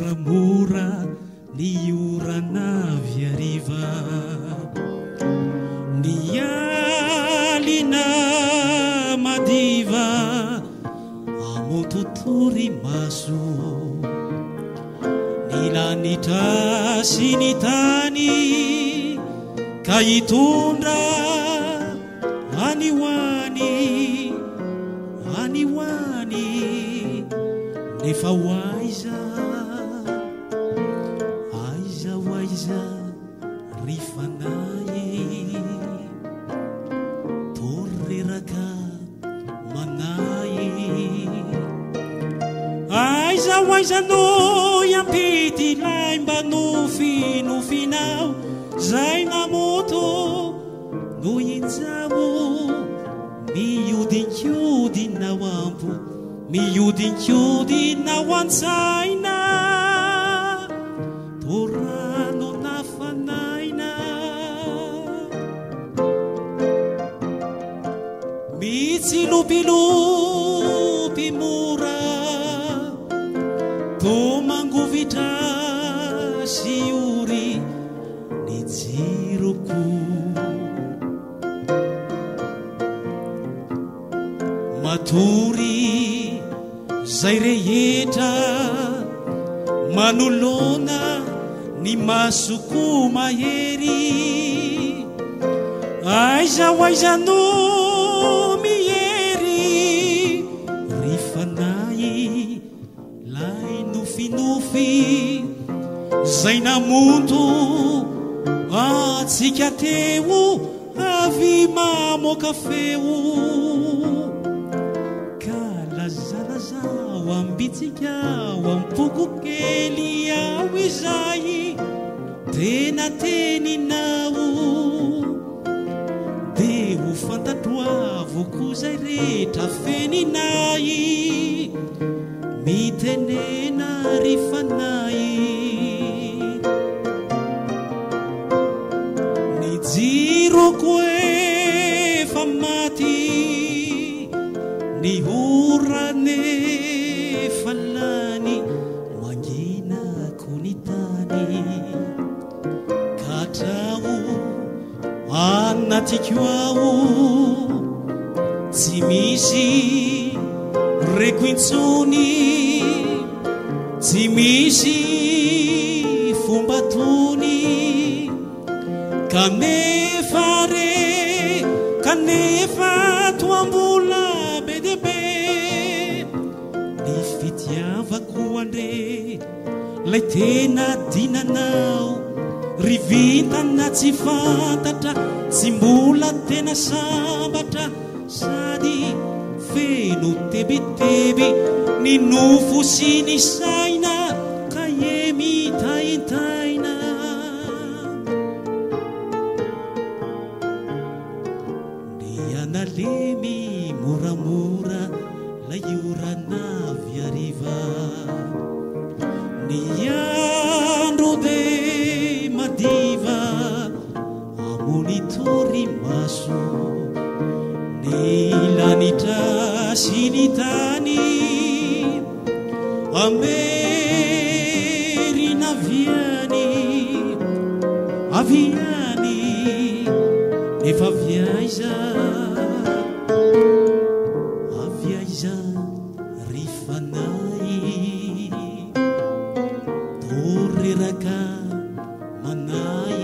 moramora ny orana viariva ny alina madiva amototory maso ny lanitra sy ny tany ka hitondra aniwani nefa waiza rifanai torreraka manai aiza no yampity lai mba nofinao zay namoto no injamo miodinkiodinao ampo miodinkiodinao antsaina torano nafanaina mitsilopilopi mora tomangovitra sy ory ny jiroko matory zay rehetra manolona ny masoko mahery aiza no miery rifanay lay nofinofy zay namonto atsika teo avy mamoka feo kalazalazao ambitsika ampoko kely ao izay tena teninao de ho fantatroavoko zay rehetra feninay mitenena rifanay ny jiroko efa maty ny orane falany manginako ny tany katrao anatiko ao tsy misy rekointsony tsy misy fombatony kanefa toambola be debe ny fitiavako andre lay tena dinanao rivintana tsy fantatra tsy mbola tena sambatra sady feno tebiteby ny nofo sy ny saina ka emitaintaina ny analemy moramora lay orana viariva ny andro de madiva amonitory maso ny lanitra sy ny tany amerina aviany nefa aviaiza rifanay torreraka manay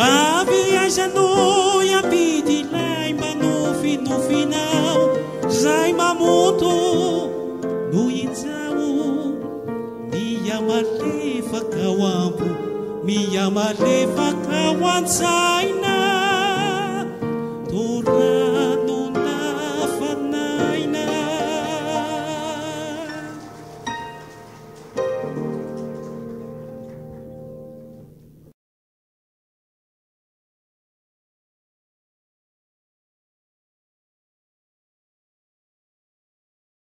aviaiza no yampity lay mba nofinofinao zay mamoto no injao miamalefaka ao ampo miamalefaka ao antsaina